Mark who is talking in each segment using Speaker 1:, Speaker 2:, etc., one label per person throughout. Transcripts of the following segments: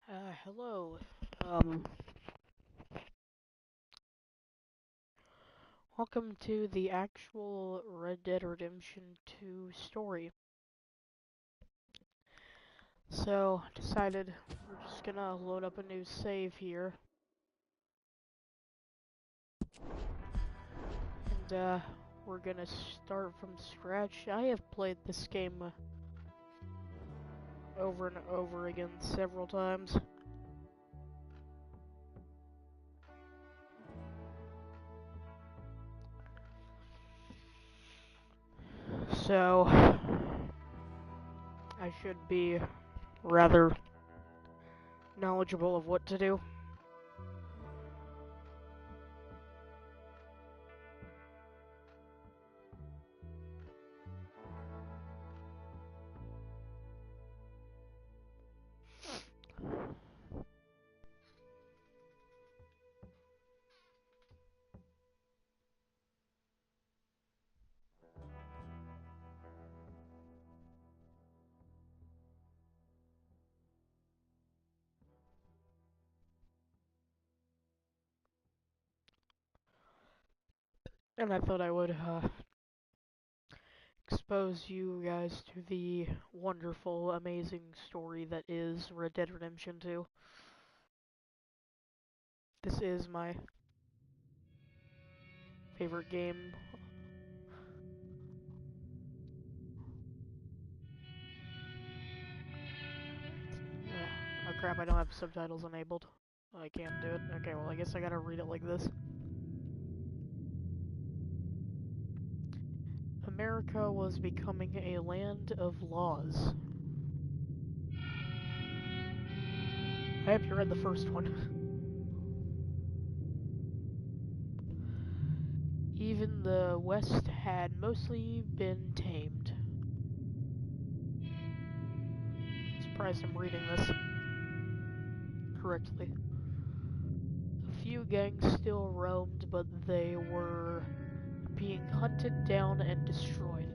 Speaker 1: Hello. Welcome to the actual Red Dead Redemption 2 story. So, decided we're just gonna load up a new save here. And, we're gonna start from scratch. I have played this game over and over again several times. So, I should be rather knowledgeable of what to do. And I thought I would, expose you guys to the wonderful, amazing story that is Red Dead Redemption 2. This is my favorite game. Oh crap, I don't have subtitles enabled. I can't do it. Okay, well I guess I gotta read it like this. America was becoming a land of laws. I hope you read the first one. Even the West had mostly been tamed. Surprised I'm reading this correctly. A few gangs still roamed, but they were being hunted down and destroyed.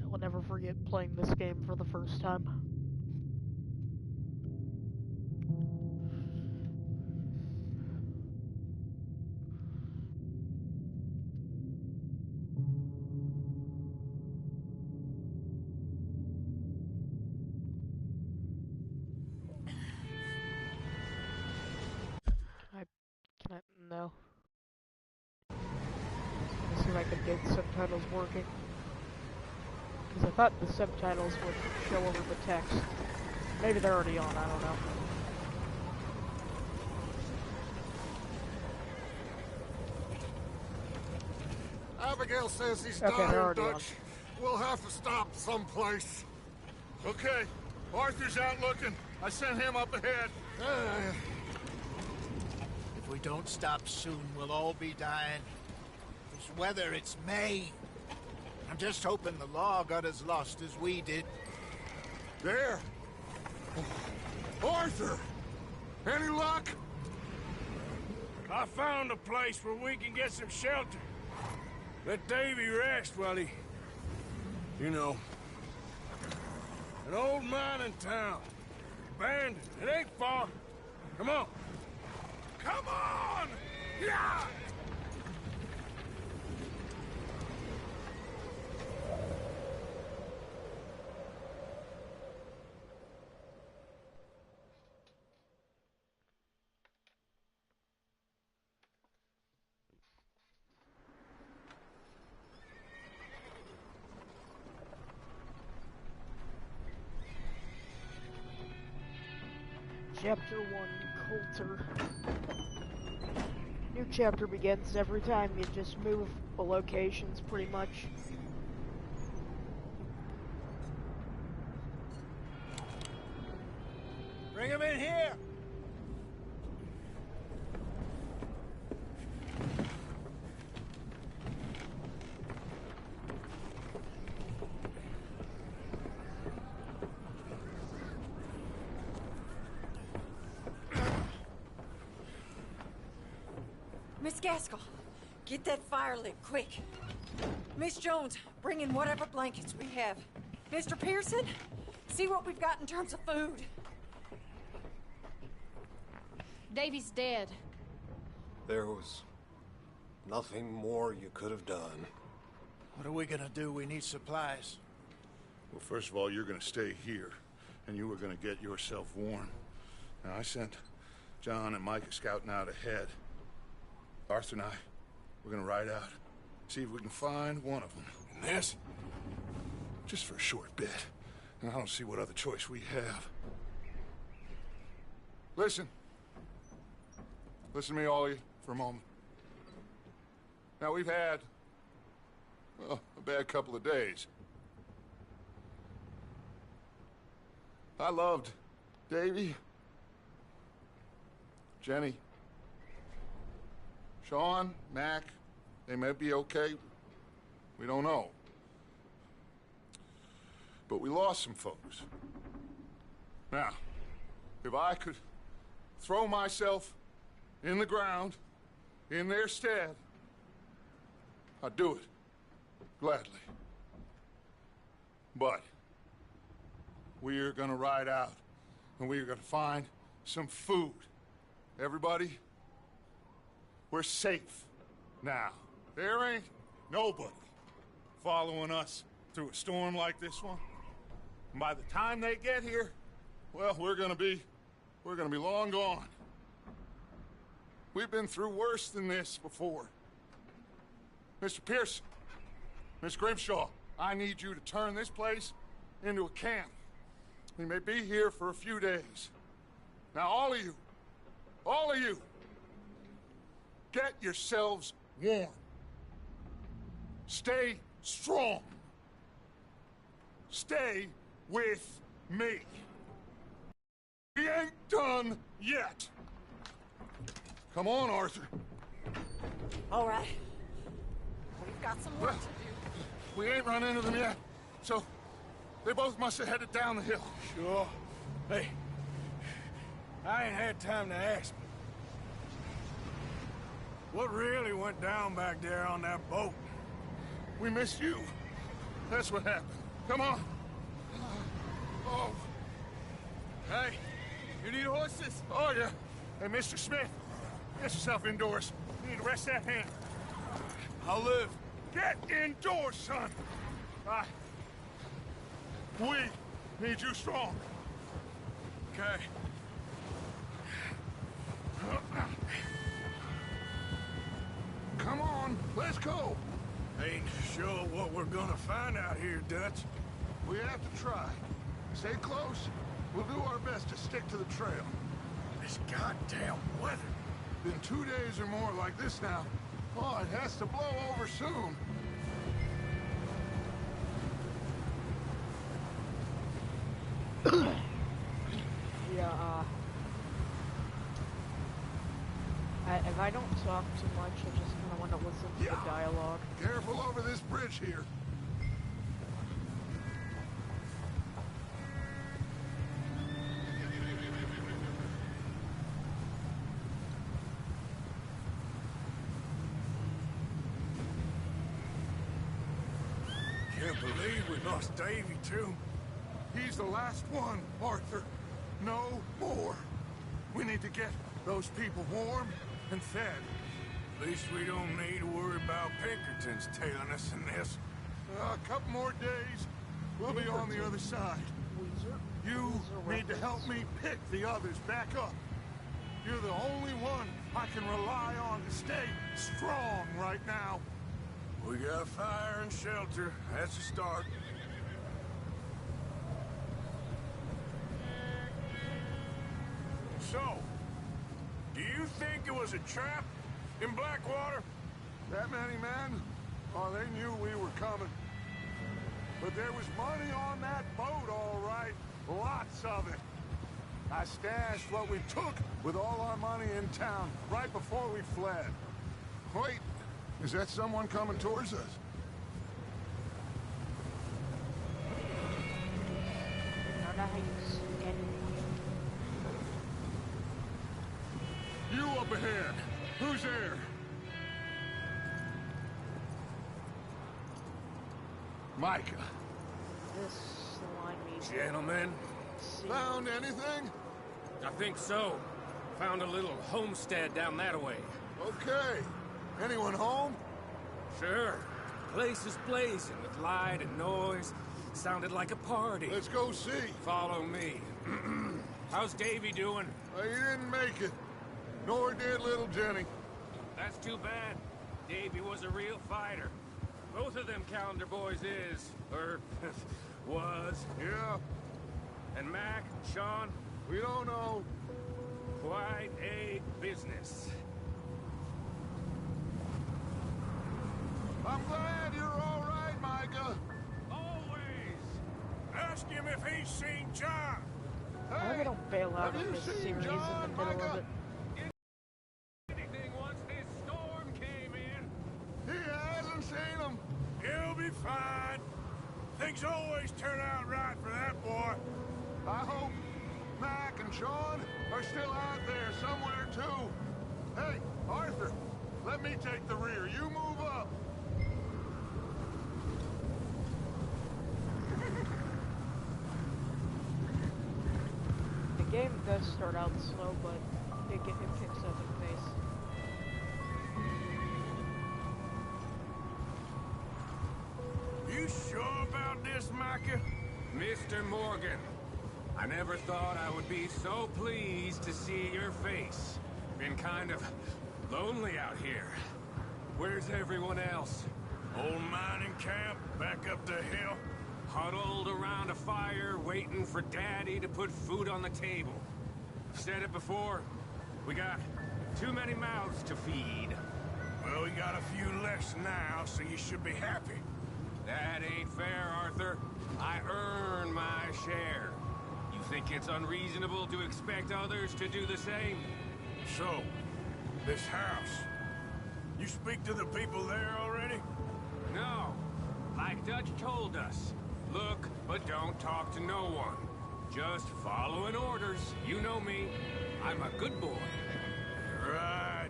Speaker 1: I will never forget playing this game for the first time. No. Let's see if I can get subtitles working. Because I thought the subtitles would show over the text. Maybe they're already on, I don't know.
Speaker 2: Abigail says he's
Speaker 1: Okay, they're
Speaker 2: dying,
Speaker 1: already on.
Speaker 2: Dutch. We'll have to stop someplace.
Speaker 3: Okay, Arthur's out looking. I sent him up ahead.
Speaker 4: If we don't stop soon, we'll all be dying. This weather, it's May. I'm just hoping the law got as lost as we did.
Speaker 2: There. Arthur! Any luck?
Speaker 3: I found a place where we can get some shelter. Let Davy rest while he... You know. An old mining town. Abandoned. It ain't far. Come on. Come on! Yeah!
Speaker 1: Chapter 1, Coulter. New chapter begins every time you just move the locations, pretty much.
Speaker 4: Bring him in here!
Speaker 5: Miss Gaskell, get that fire lit, quick. Miss Jones, bring in whatever blankets we have. Mr. Pearson, see what we've got in terms of food.
Speaker 6: Davy's dead.
Speaker 7: There was nothing more you could have done.
Speaker 4: What are we gonna do? We need supplies.
Speaker 8: Well, first of all, you're gonna stay here, and you are gonna get yourself warm. Now, I sent John and Micah scouting out ahead. Arthur and I, we're gonna ride out, see if we can find one of them. And this, just for a short bit. And I don't see what other choice we have. Listen. Listen to me, all of you, for a moment. Now, we've had, well, a bad couple of days. I loved Davy, Jenny, Sean, Mac. They may be okay. We don't know. But we lost some folks. Now, if I could throw myself in the ground, in their stead, I'd do it, gladly. But we're gonna ride out, and we're gonna find some food. Everybody, we're safe now. There ain't nobody following us through a storm like this one. And by the time they get here, well, we're gonna be long gone. We've been through worse than this before. Mr. Pearson, Miss Grimshaw, I need you to turn this place into a camp. We may be here for a few days. Now, all of you, get yourselves warm. Stay strong. Stay with me. We ain't done yet. Come on, Arthur.
Speaker 5: All right. We've got some work to do.
Speaker 8: We ain't run into them yet, so they both must have headed down the hill.
Speaker 3: Sure. Hey, I ain't had time to ask. What really went down back there on that boat?
Speaker 8: We missed you. That's what happened. Come on. Oh.
Speaker 3: Hey, you need horses?
Speaker 8: Oh, yeah. Hey, Mr. Smith, get yourself indoors. You need to rest that hand.
Speaker 3: I'll live.
Speaker 8: Get indoors, son. We need you strong.
Speaker 3: Okay.
Speaker 8: Come on, let's go.
Speaker 3: Ain't sure what we're gonna find out here, Dutch.
Speaker 8: We have to try. Stay close. We'll do our best to stick to the trail.
Speaker 3: This goddamn weather.
Speaker 8: Been 2 days or more like this now. Oh, it has to blow over soon.
Speaker 1: Yeah, if I don't talk too much, I just kind of want to listen to the dialogue.
Speaker 8: Careful over this bridge here.
Speaker 3: Can't believe we lost Davy, too.
Speaker 8: He's the last one, Arthur. No more. We need to get those people warm and fed.
Speaker 3: At least we don't need to worry about Pinkertons tailing us in this.
Speaker 8: A couple more days, we'll be on the other side. You need to help me pick the others back up. You're the only one I can rely on to stay strong right now.
Speaker 3: We got fire and shelter. That's a start. So, do you think it was a trap in Blackwater?
Speaker 8: That many men? Oh, they knew we were coming. But there was money on that boat, all right. Lots of it. I stashed what we took with all our money in town right before we fled. Wait, is that someone coming towards us?
Speaker 1: I don't know how you scan
Speaker 8: You up ahead. Who's there? Micah,
Speaker 1: This slimy...
Speaker 3: Gentlemen,
Speaker 1: scene.
Speaker 2: Found anything?
Speaker 3: I think so. Found a little homestead down that way.
Speaker 2: Okay. Anyone home?
Speaker 3: Sure. Place is blazing with light and noise. Sounded like a party.
Speaker 2: Let's go see.
Speaker 3: Follow me. How's Davy doing?
Speaker 2: He didn't make it. Nor did little Jenny.
Speaker 3: That's too bad. Davy was a real fighter. Both of them Calendar boys is, or was.
Speaker 2: Yeah,
Speaker 3: And Mac, Sean,
Speaker 2: we don't know.
Speaker 3: quite a business.
Speaker 2: I'm glad you're all right, Micah.
Speaker 3: Always! Ask him if he's seen John!
Speaker 1: I hope they don't bail out
Speaker 2: have
Speaker 1: of
Speaker 2: you
Speaker 1: this
Speaker 2: seen
Speaker 1: series
Speaker 2: John,
Speaker 1: in the middle of
Speaker 2: Micah?
Speaker 1: it.
Speaker 3: Anything once this storm came in.
Speaker 2: He hasn't seen him.
Speaker 3: He'll be fine. Things always turn out right for that boy.
Speaker 2: I hope Mac and Sean are still out there somewhere, too. Hey, Arthur, let me take the rear. You move up.
Speaker 1: The game does start out slow, but it picks up in pace.
Speaker 3: You sure about this, Micah? Mr. Morgan, I never thought I would be so pleased to see your face. Been kind of lonely out here. Where's everyone else? Old mining camp, back up the hill. Huddled around a fire, waiting for Daddy to put food on the table. Said it before, we got too many mouths to feed. Well, we got a few less now, so you should be happy. That ain't fair, Arthur. I earn my share. You think it's unreasonable to expect others to do the same? So, this house, you speak to the people there already? No. Like Dutch told us, look, but don't talk to no one. Just following orders. You know me. I'm a good boy. Right.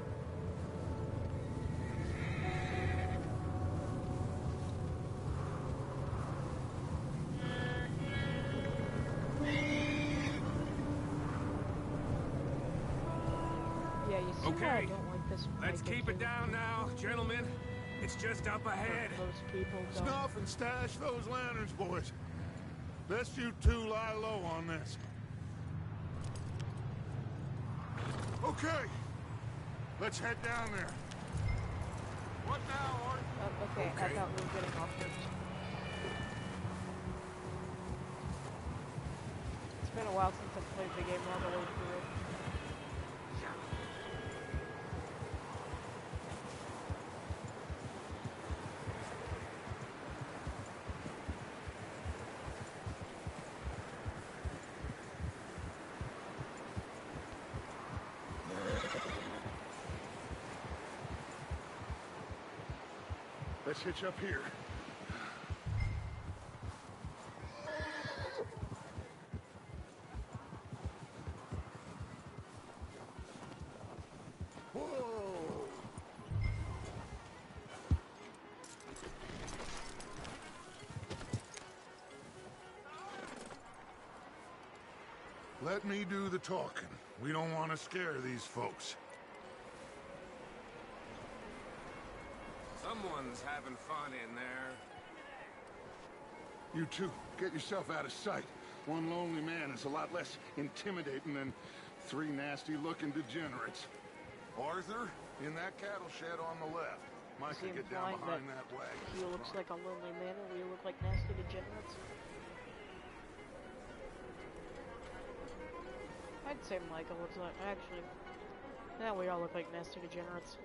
Speaker 1: Yeah, you see why I
Speaker 3: Okay,
Speaker 1: don't like this.
Speaker 3: let's
Speaker 1: Micah
Speaker 3: keep it
Speaker 1: too?
Speaker 3: down now, gentlemen. It's just up ahead.
Speaker 1: Most people don't.
Speaker 2: Snuff and stash those lanterns, boys. Best you two lie low on this. Okay. Let's head down there. What now, Art?
Speaker 1: Okay, I
Speaker 3: Okay.
Speaker 1: thought we were getting off first. It's been a while since I've played the game all the way through.
Speaker 2: Let's hitch up here. Whoa! Let me do the talking. We don't want to scare these folks.
Speaker 3: Someone's having fun in there.
Speaker 2: You two, get yourself out of sight. One lonely man is a lot less intimidating than three nasty-looking degenerates. Arthur, in that cattle shed on the left. Micah,
Speaker 1: Is he
Speaker 2: get down
Speaker 1: implying
Speaker 2: behind that wagon.
Speaker 1: He looks like a lonely man, and we look like nasty degenerates. I'd say Micah looks like... Actually, yeah, we all look like nasty degenerates.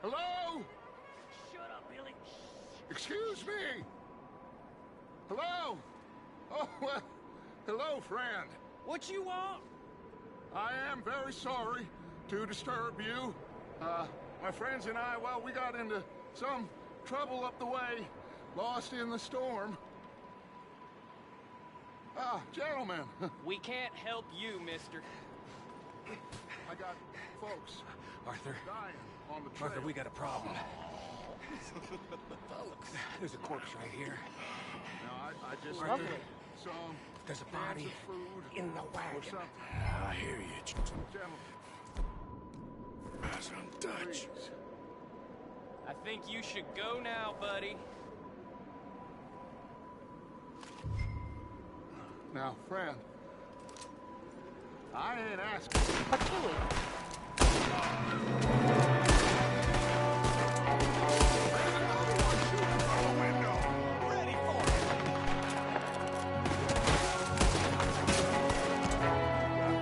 Speaker 2: Hello? Shut up, Billy. Excuse me. Hello? Oh, well, hello, friend.
Speaker 9: What you want?
Speaker 2: I am very sorry to disturb you. My friends and I, well, we got into some trouble up the way, lost in the storm. Gentlemen.
Speaker 9: We can't help you, mister.
Speaker 2: I got folks
Speaker 9: Arthur,
Speaker 2: dying on the trail.
Speaker 9: Arthur, we got a problem. There's a corpse right here.
Speaker 2: Now, I just
Speaker 1: Lovely.
Speaker 2: need some
Speaker 9: There's a
Speaker 2: cans
Speaker 9: body
Speaker 2: of food
Speaker 9: in the
Speaker 2: or
Speaker 9: wagon.
Speaker 2: something.
Speaker 3: I hear you,
Speaker 2: Gentlemen,
Speaker 3: some Dutch.
Speaker 2: please.
Speaker 10: I think you should go now, buddy.
Speaker 2: Now, friend, I ain't asking.
Speaker 1: Patooey.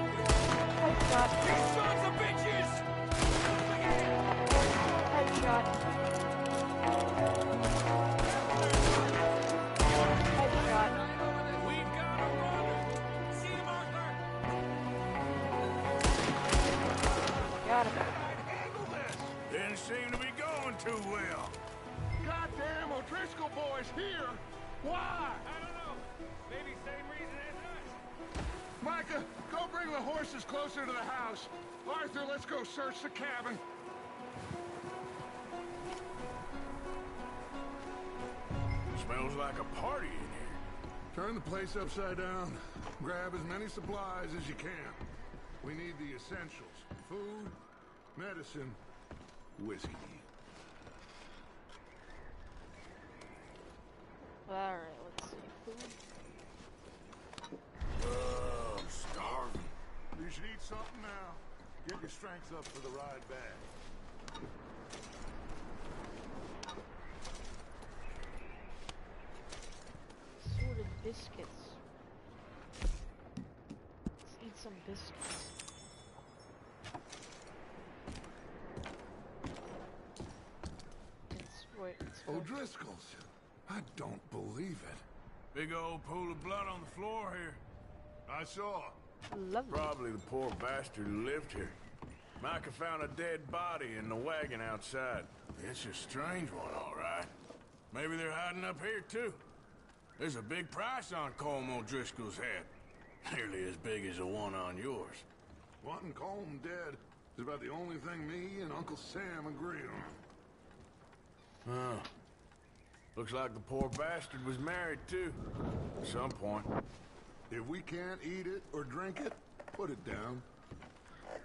Speaker 1: Headshot.
Speaker 3: Sons of bitches!
Speaker 1: Headshot. Headshot.
Speaker 3: We've got a runner! See him, Arthur!
Speaker 1: Got him.
Speaker 3: Didn't seem to be going too well.
Speaker 2: Goddamn O'Driscoll boys here! Why?
Speaker 10: I don't know. Maybe same reason as us.
Speaker 2: Micah, go bring the horses closer to the house. Arthur, let's go search the cabin.
Speaker 3: Smells like a party in here.
Speaker 2: Turn the place upside down. Grab as many supplies as you can. We need the essentials. Food, medicine, whiskey.
Speaker 1: Alright, let's see. Food.
Speaker 3: I'm starving.
Speaker 2: You should eat something now. Get your strength up for the ride back.
Speaker 1: Assorted biscuits. Let's eat some biscuits. It's
Speaker 2: O'Driscoll's. I don't believe it.
Speaker 3: Big old pool of blood on the floor here.
Speaker 2: I saw.
Speaker 1: lovely.
Speaker 3: Probably the poor bastard who lived here. Micah found a dead body in the wagon outside. It's a strange one, all right. Maybe they're hiding up here, too. There's a big price on Colm O'Driscoll's head. Nearly as big as the one on yours.
Speaker 2: Wanting Colm dead is about the only thing me and Uncle Sam agree on.
Speaker 3: Huh. Looks like the poor bastard was married, too. At some point.
Speaker 2: If we can't eat it or drink it, put it down.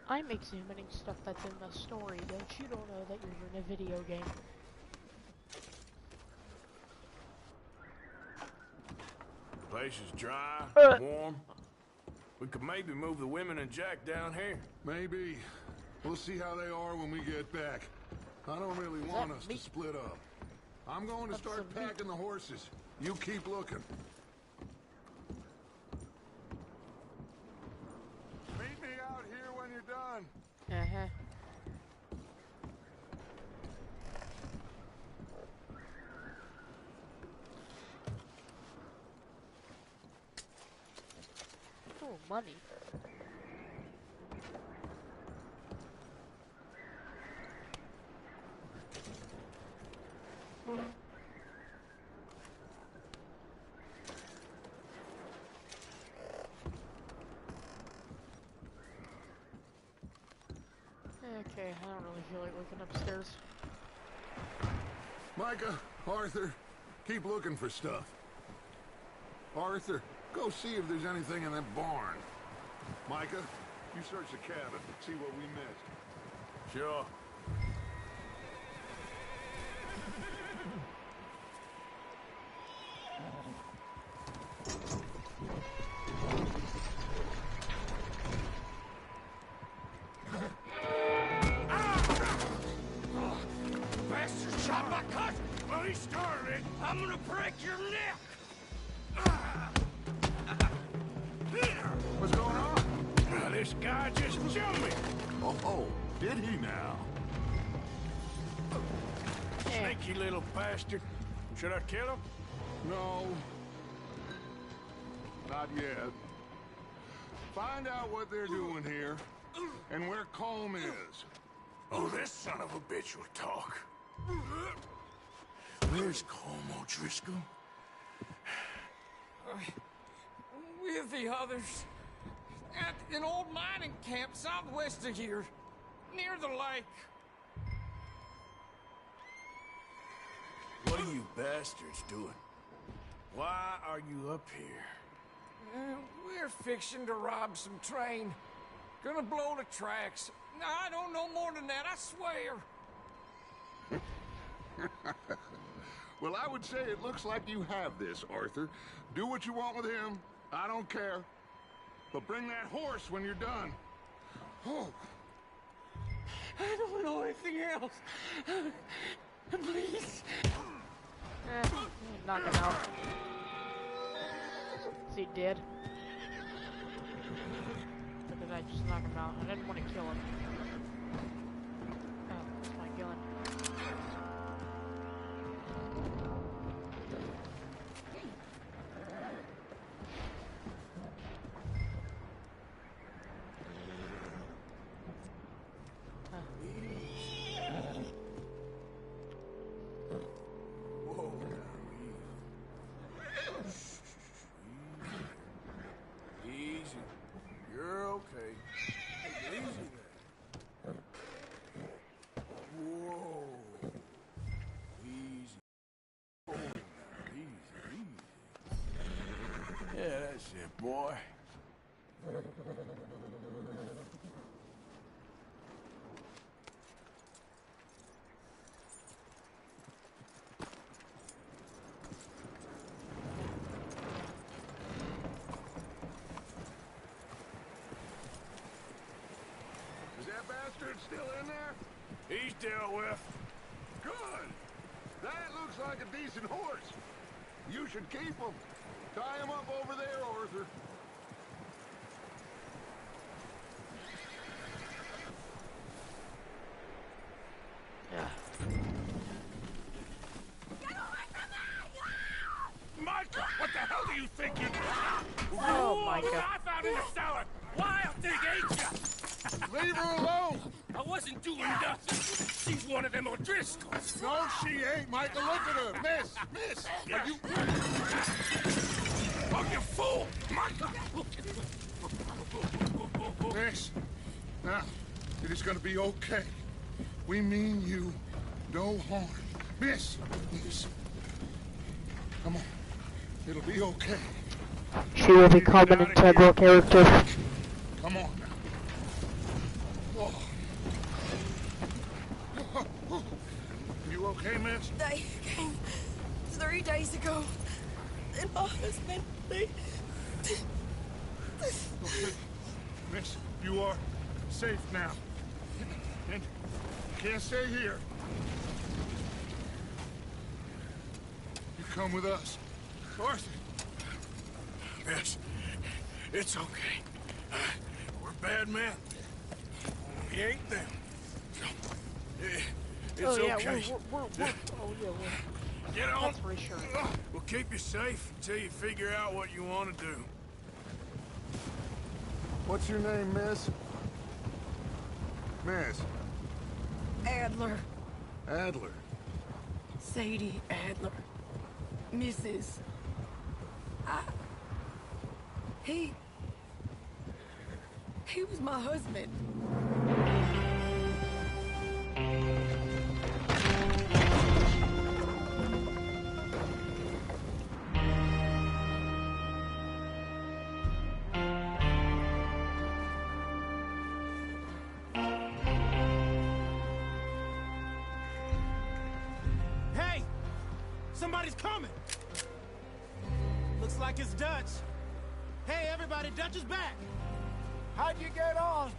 Speaker 1: I'm examining stuff that's in the story. Don't you don't know that you're in a video game?
Speaker 3: The place is dry,
Speaker 1: Uh.
Speaker 3: warm. We could maybe move the women and Jack down here.
Speaker 2: Maybe. We'll see how they are when we get back. I don't really want us to
Speaker 1: meat?
Speaker 2: split up. I'm going to
Speaker 1: That's
Speaker 2: start
Speaker 1: some meat.
Speaker 2: packing the horses. You keep looking. Meet me out here when you're done.
Speaker 1: Uh-huh. Oh, money. Okay, I don't really feel like looking upstairs.
Speaker 2: Micah, Arthur, keep looking for stuff. Arthur, go see if there's anything in that barn. Micah, you search the cabin, see what we missed.
Speaker 3: Sure. Bastard shot my cousin! Well, he started it. I'm gonna break your neck!
Speaker 2: What's going on?
Speaker 3: Now, this guy just jumped me.
Speaker 2: Oh, did he now?
Speaker 3: Sneaky little bastard. Should I kill him?
Speaker 2: No. Not yet. Find out what they're doing here, and where Colm is.
Speaker 3: Oh, this son of a bitch will talk. Where's Colm O'Driscoll?
Speaker 10: With the others.
Speaker 3: At an old mining camp southwest of here, near the lake. What are you bastards doing? Why are you up here? We're fixing to rob some train. Gonna blow the tracks. I don't know more than that, I swear.
Speaker 2: Well, I would say it looks like you have this, Arthur. Do what you want with him. I don't care. But bring that horse when you're done. Oh.
Speaker 3: I don't know anything else. Please.
Speaker 1: Knock him out. Is he dead? Or did I just knock him out? I didn't want to kill him. Oh, that's my gun.
Speaker 3: Easy. You're okay. Easy there. Whoa. Easy. Oh, easy, easy. Yeah, that's it, boy.
Speaker 2: Is that bastard still in there?
Speaker 3: He's dealt with.
Speaker 2: Good. That looks like a decent horse. You should keep him. Tie him up over there, Arthur.
Speaker 1: Yeah.
Speaker 3: Micah, what the hell do you think you...
Speaker 1: Oh, Micah.
Speaker 3: I found in the cellar. Wild thing ate ya.
Speaker 8: Leave her alone!
Speaker 3: I wasn't doing nothing. She's one of them O'Driscolls.
Speaker 8: No, she ain't, Micah. Look at her. Miss, are you...
Speaker 3: Oh, you fool! Micah!
Speaker 8: Miss, now, it is gonna be okay. We mean you no harm. Miss. Come on. It'll be okay.
Speaker 1: She will become an integral character.
Speaker 8: Come on now. Oh. You okay, miss?
Speaker 11: They came 3 days ago. And my husband, they...
Speaker 8: Okay. Miss, you are safe now. And you can't stay here. You come with us. Arthur.
Speaker 3: Yes, it's okay. We're bad men. We ain't them. It's
Speaker 1: Oh yeah,
Speaker 3: okay.
Speaker 1: we're oh yeah, we're...
Speaker 3: Get on.
Speaker 1: That's reassuring.
Speaker 3: We'll keep you safe until you figure out what you want to do.
Speaker 2: What's your name, miss? Miss.
Speaker 11: Adler.
Speaker 2: Adler.
Speaker 11: Sadie Adler. Mrs. He was my husband.
Speaker 12: Hey! Somebody's coming! Looks like it's Dutch. Hey, everybody, Dutch is back!
Speaker 4: How'd you get on?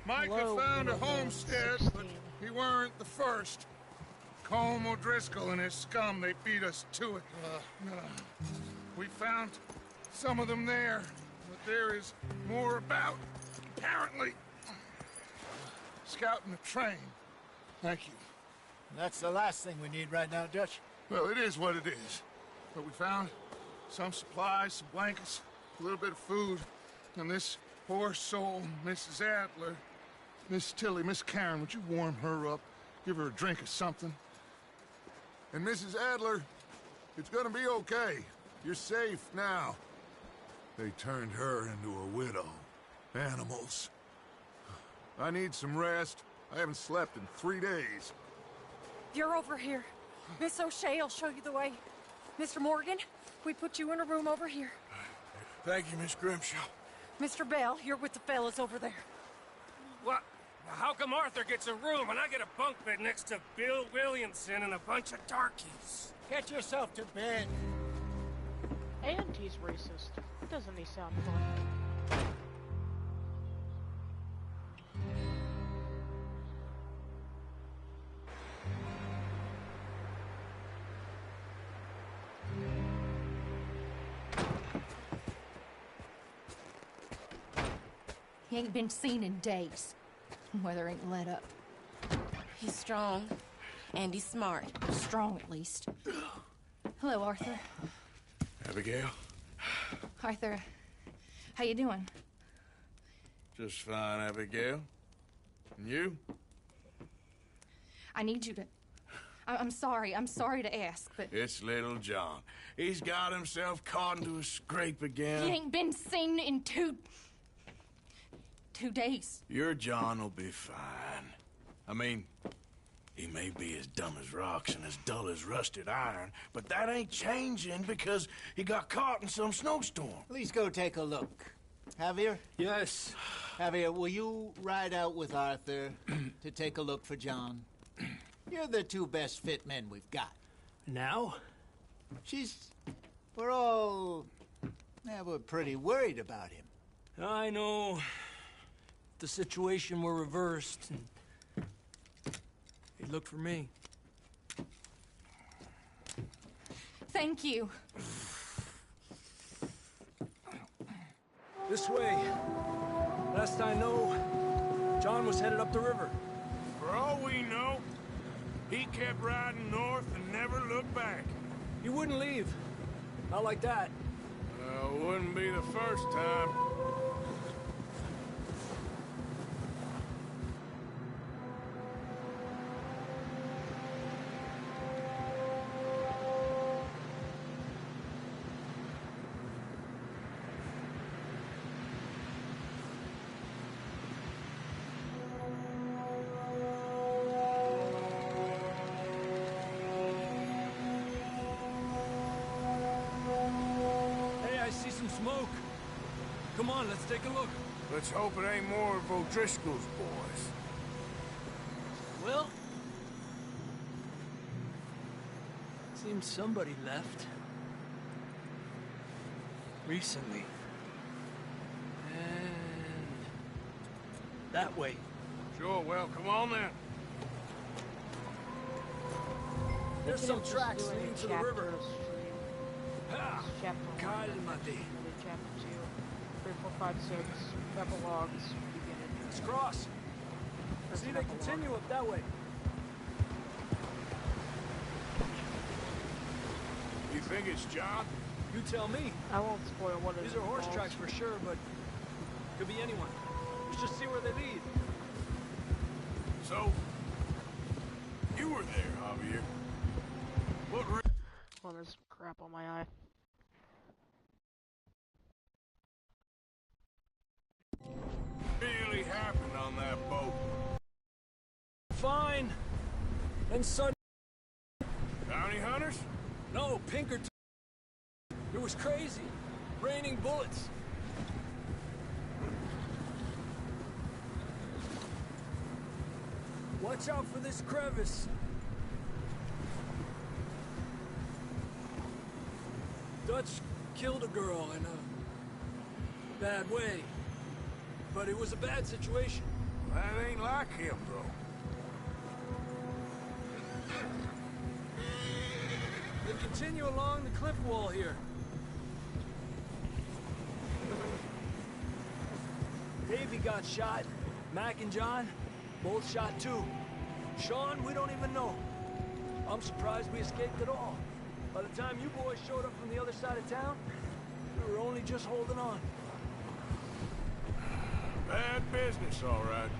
Speaker 8: Micah
Speaker 1: Hello,
Speaker 8: found a
Speaker 1: level
Speaker 8: homestead,
Speaker 1: 16.
Speaker 8: but he weren't the first. Colm O'Driscoll and his scum, they beat us to it. We found some of them there, but there is more about, apparently. Scouting the train. Thank you.
Speaker 4: That's the last thing we need right now, Dutch.
Speaker 8: Well, it is what it is. But we found some supplies, some blankets, a little bit of food, and this poor soul, Mrs. Adler, Miss Tilly, Miss Karen, would you warm her up? Give her a drink or something?
Speaker 2: And Mrs. Adler, it's gonna be okay. You're safe now. They turned her into a widow. Animals. I need some rest. I haven't slept in 3 days.
Speaker 5: You're over here. Miss O'Shea will show you the way. Mr. Morgan, we put you in a room over here.
Speaker 3: Thank you, Miss Grimshaw.
Speaker 5: Mr. Bell, you're with the fellas over there.
Speaker 10: What? How come Arthur gets a room and I get a bunk bed next to Bill Williamson and a bunch of darkies?
Speaker 4: Get yourself to bed.
Speaker 1: And he's racist. Doesn't he sound fun?
Speaker 6: He ain't been seen in days. Weather ain't let up.
Speaker 11: He's strong, and he's smart.
Speaker 6: Strong, at least. Hello, Arthur.
Speaker 3: Abigail?
Speaker 6: Arthur, how you doing?
Speaker 3: Just fine, Abigail. And you?
Speaker 6: I need you to... I'm sorry to ask, but...
Speaker 3: It's little John. He's got himself caught into a scrape again.
Speaker 6: He ain't been seen in 2 days.
Speaker 3: Your John will be fine. I mean, he may be as dumb as rocks and as dull as rusted iron, but that ain't changing because he got caught in some snowstorm.
Speaker 4: Please go take a look. Javier?
Speaker 9: Yes.
Speaker 4: Javier, will you ride out with Arthur to take a look for John? You're the 2 best fit men we've got.
Speaker 9: Now?
Speaker 4: We're pretty worried about him.
Speaker 9: I know. If the situation were reversed, he'd look for me.
Speaker 6: Thank you.
Speaker 9: This way. Last I know, John was headed up the river.
Speaker 3: For all we know, he kept riding north and never looked back.
Speaker 9: He wouldn't leave. Not like that.
Speaker 3: Wouldn't be the first time.
Speaker 9: Smoke. Come on, let's take a look.
Speaker 3: Let's hope it ain't more of O'Driscoll's boys.
Speaker 9: Well, seems somebody left. Recently. And that way.
Speaker 3: Sure, well, come on then.
Speaker 9: There's some tracks leading to the river.
Speaker 1: Ah,
Speaker 9: God almighty.
Speaker 1: Chapter 2, 3, 4, 5, 6, epilogues, beginning.
Speaker 9: Let's cross. See, they continue up that way.
Speaker 3: You think it's John?
Speaker 9: You tell me.
Speaker 1: I won't spoil what it is.
Speaker 9: These are horse tracks for sure, but could be anyone. Let's just see where they lead.
Speaker 3: So, you were there, Javier. What
Speaker 1: Oh, there's crap on my eye.
Speaker 3: really happened on that boat?
Speaker 9: Fine. Then suddenly...
Speaker 3: Bounty hunters?
Speaker 9: No, Pinkerton. It was crazy. Raining bullets. Watch out for this crevice. Dutch killed a girl in a bad way. But it was a bad situation.
Speaker 3: That ain't like him, though.
Speaker 9: They continue along the cliff wall here. Davey got shot. Mac and John, both shot too. Sean, we don't even know. I'm surprised we escaped at all. By the time you boys showed up from the other side of town, we were only just holding on.
Speaker 3: Bad business, all right.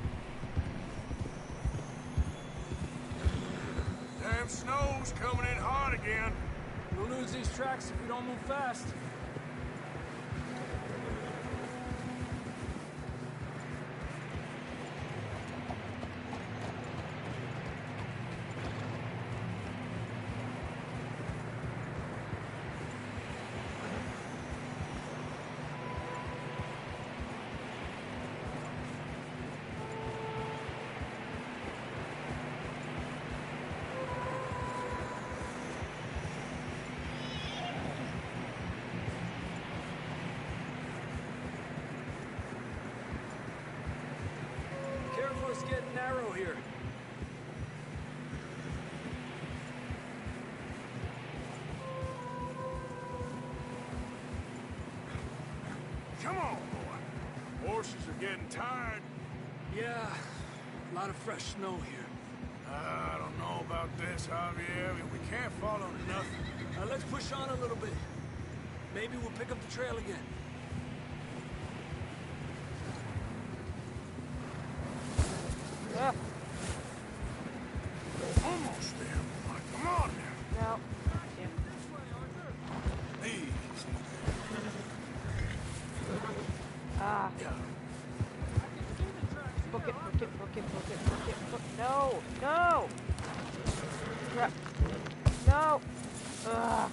Speaker 3: Damn snow's coming in hot again.
Speaker 9: We'll lose these tracks if we don't move fast. narrow here.
Speaker 3: Come on, boy. Horses are getting tired.
Speaker 9: Yeah, a lot of fresh snow here.
Speaker 3: I don't know about this, Javier. We can't follow nothing.
Speaker 9: Let's push on a little bit. Maybe we'll pick up the trail again.
Speaker 1: Ah,
Speaker 3: Almost there, boy. Come on now.
Speaker 1: no. Damn.
Speaker 3: Easy.
Speaker 1: Ah. Book it, book it, book it, book it, book it, book it. No, no! Crap. No! Ugh.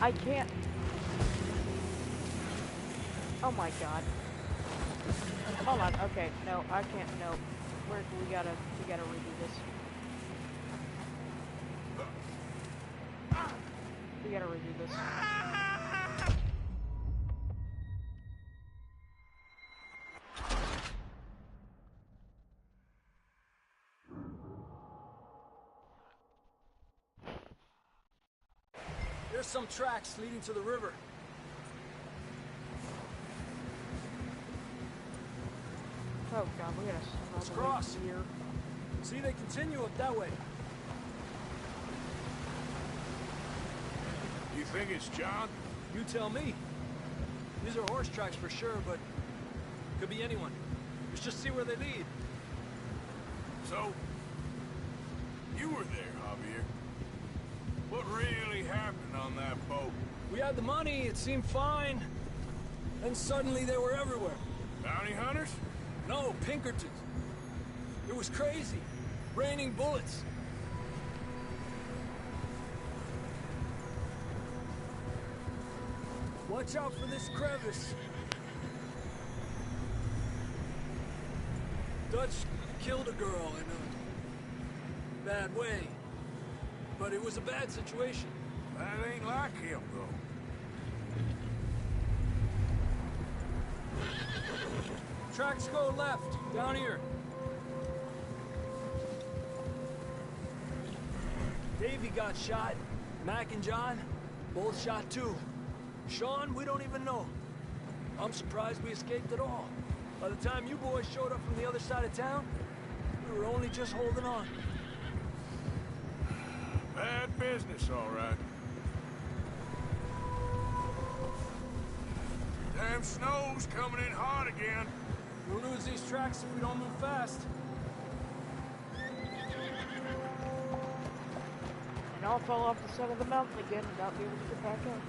Speaker 1: I can't. Oh my god. Hold on, okay, no, I can't, no. We gotta redo this. We gotta redo this.
Speaker 9: There's some tracks leading to the river.
Speaker 1: Oh god, we gotta
Speaker 9: Let's cross
Speaker 1: here.
Speaker 9: See, they continue up that way.
Speaker 3: You think it's John?
Speaker 9: You tell me. These are horse tracks for sure, but could be anyone. Let's just see where they lead.
Speaker 3: So, you were there, Javier. What really happened on that boat?
Speaker 9: We had the money, it seemed fine. Then suddenly they were everywhere.
Speaker 3: Bounty hunters?
Speaker 9: No, Pinkertons. It was crazy. Raining bullets. Watch out for this crevice. Dutch killed a girl in a bad way. But it was a bad situation.
Speaker 3: That ain't like him, though.
Speaker 9: Tracks go left, down here. Davey got shot. Mac and John, both shot too. Sean, we don't even know. I'm surprised we escaped at all. By the time you boys showed up from the other side of town, we were only just holding on.
Speaker 3: Bad business, all right. Damn snow's coming in hard again.
Speaker 9: We'll lose these tracks if we don't move fast.
Speaker 1: And I'll fall off the side of the mountain again and not be able to get back up.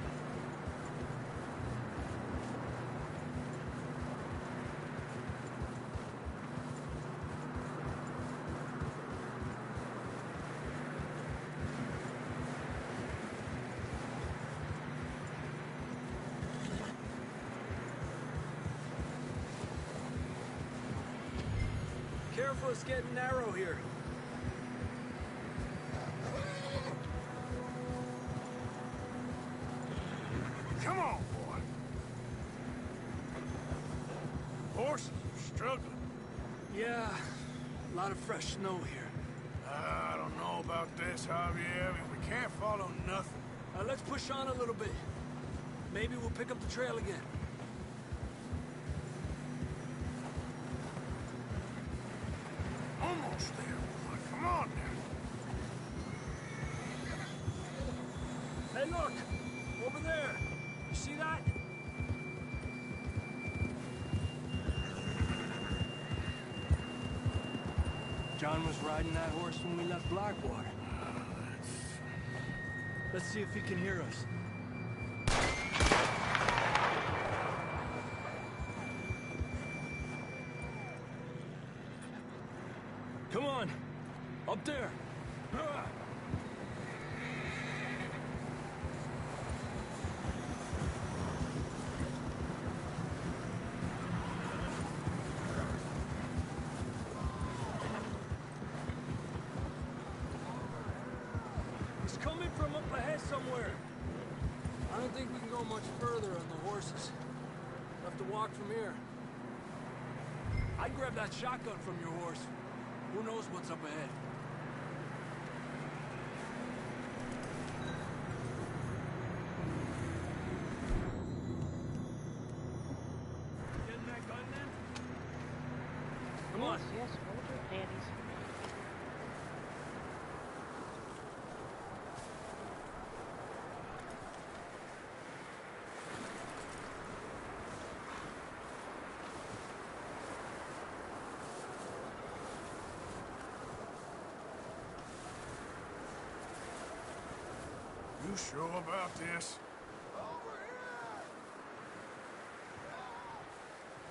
Speaker 9: Careful, it's getting narrow here.
Speaker 3: Come on, boy. Horses are struggling.
Speaker 9: Yeah, a lot of fresh snow here.
Speaker 3: I don't know about this, Javier. We can't follow nothing.
Speaker 9: Let's push on a little bit. Maybe we'll pick up the trail again.
Speaker 3: Almost there, boy. Come on now.
Speaker 9: Hey, look! Over there! You see that? John was riding that horse when we left Blackwater. Let's see if he can hear us. Come on! Up there! He's coming from up ahead somewhere. I don't think we can go much further on the horses. have to walk from here. I'd grab that shotgun from your horse. Who knows what's up ahead? Getting that gun then? Come on.
Speaker 1: Yes, hold your daddies.
Speaker 3: You sure about this?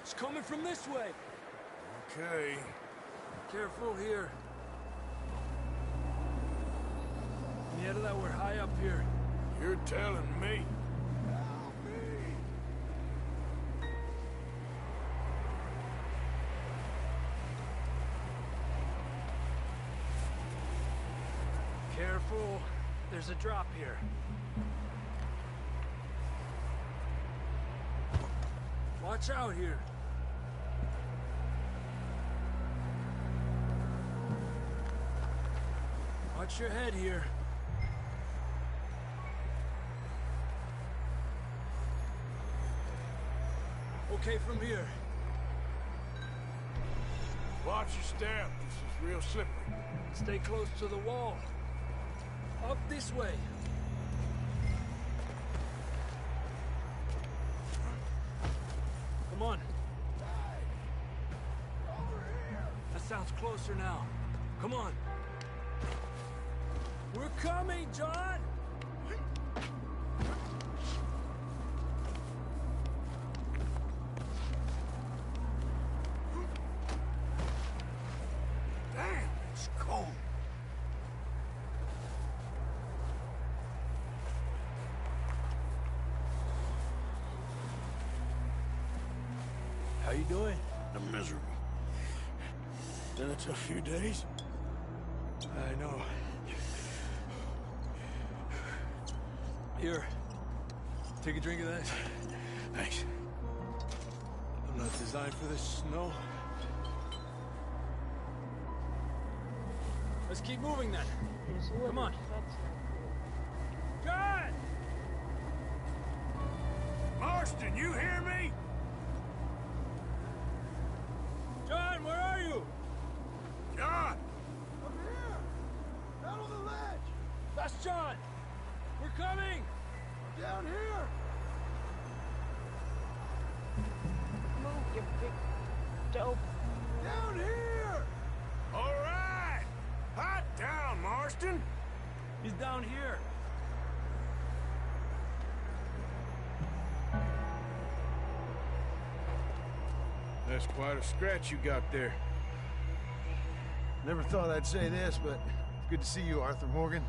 Speaker 9: It's coming from this way.
Speaker 3: Okay.
Speaker 9: Careful here. Yeah, that we're high up here.
Speaker 3: You're telling me.
Speaker 9: Careful. There's a drop here. Watch out here. Watch your head here. Okay, from here.
Speaker 3: Watch your step. This is real slippery.
Speaker 9: Stay close to the wall. Up this way. Come on. That sounds closer now. Come on. We're coming, John!
Speaker 3: Damn, it's cold.
Speaker 9: How you doing?
Speaker 3: I'm miserable. Been a tough few days.
Speaker 9: I know. Here. Take a drink of that.
Speaker 3: Thanks.
Speaker 9: I'm not designed for this snow. Let's keep moving then. Come on. John!
Speaker 3: Marston, you hear me?
Speaker 9: John, where are you?
Speaker 3: John!
Speaker 12: Over here! Down on the ledge!
Speaker 9: That's John! We're coming!
Speaker 12: Down here!
Speaker 1: Move, you big dope.
Speaker 12: Down here!
Speaker 3: All right! Hot down, Marston!
Speaker 9: He's down here.
Speaker 3: That's quite a scratch you got there.
Speaker 12: Never thought I'd say this, but it's good to see you, Arthur Morgan.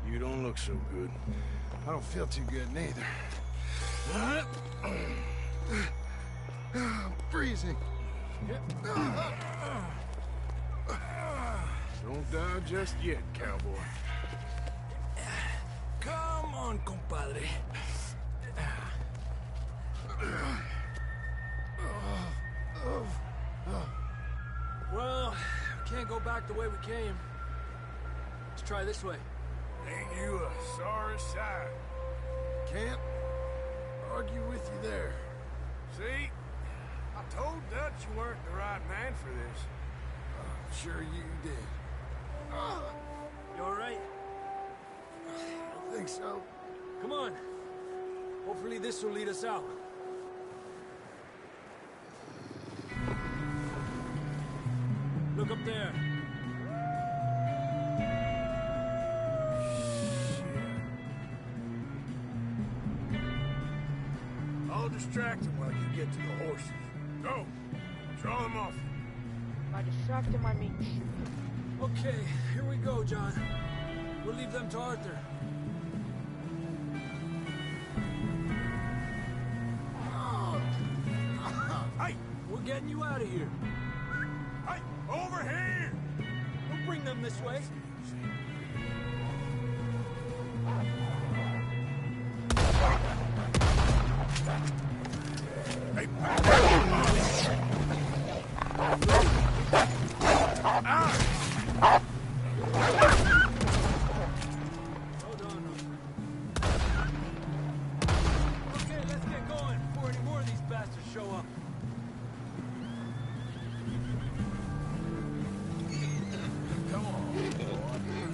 Speaker 3: You don't look so good.
Speaker 12: I don't feel too good neither. I'm freezing.
Speaker 3: Don't die just yet, cowboy.
Speaker 9: Come on, compadre. Well, we can't go back the way we came. Let's try this way.
Speaker 3: Ain't you a sorry sight?
Speaker 12: Can't argue with you there.
Speaker 3: See? I told Dutch you weren't the right man for this.
Speaker 12: I'm sure you did.
Speaker 9: You all right?
Speaker 12: I don't think so.
Speaker 9: Come on. Hopefully this will lead us out. Look up there.
Speaker 3: I'll distract him while you get to the horses. Go! Draw them off.
Speaker 1: By distract him, I mean shoot.
Speaker 9: Okay, here we go, John. We'll leave them to Arthur.
Speaker 3: Hey!
Speaker 9: We're getting you out of here.
Speaker 3: Hey! Over here!
Speaker 9: We'll bring them this way. Okay, let's get going before any more of these bastards show up. Come on.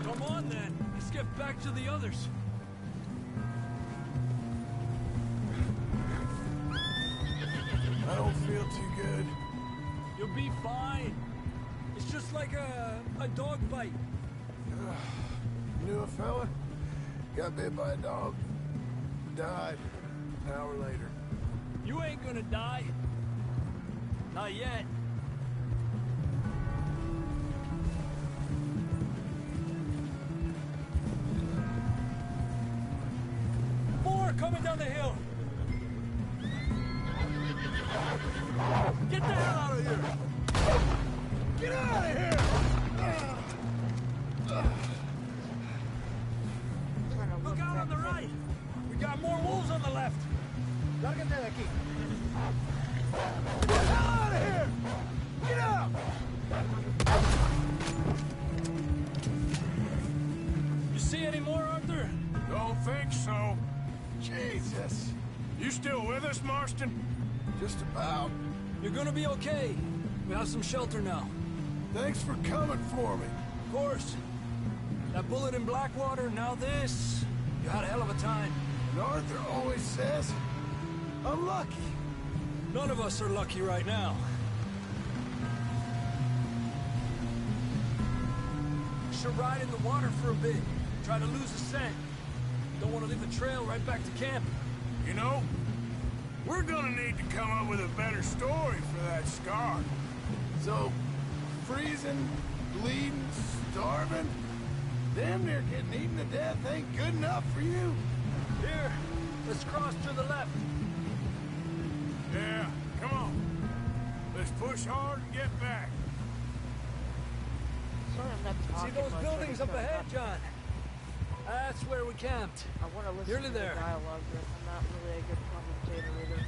Speaker 9: Come on then. Let's get back to the others.
Speaker 12: I don't feel too good.
Speaker 9: You'll be fine. It's just like a dog bite.
Speaker 12: Knew a fella? Got bit by a dog. Died. An hour later.
Speaker 9: You ain't gonna die. Not yet. More coming down the hill. Get the hell out of here! Get out of here! Look out on the right! We got more wolves on the left! Lárgate de aquí! Get the hell out of here! Get out! You see any more, Arthur?
Speaker 3: Don't think so.
Speaker 12: Jesus.
Speaker 3: You still with us, Marston?
Speaker 12: Just about.
Speaker 9: You're gonna be okay. We have some shelter now.
Speaker 12: Thanks for coming for me.
Speaker 9: Of course. That bullet in Blackwater, now this. You had a hell of a time.
Speaker 12: And Arthur always says, I'm lucky.
Speaker 9: None of us are lucky right now. Should ride in the water for a bit. Try to lose the scent. Don't want to leave a trail right back to camp.
Speaker 3: You know, we're gonna need to come up with a better story for that scar.
Speaker 12: So, freezing, bleeding, starving, damn near getting eaten to death ain't good enough for you.
Speaker 9: Here, let's cross to the left.
Speaker 3: Yeah, come on. Let's push hard and get back.
Speaker 1: Sorry, I'm not
Speaker 9: See
Speaker 1: talking
Speaker 9: those
Speaker 1: much,
Speaker 9: buildings
Speaker 1: I
Speaker 9: up
Speaker 1: just
Speaker 9: ahead,
Speaker 1: got-
Speaker 9: John? That's where we camped.
Speaker 1: I want to listen
Speaker 9: Nearly
Speaker 1: to
Speaker 9: there.
Speaker 1: the dialogue, but I'm not really a good commentator either.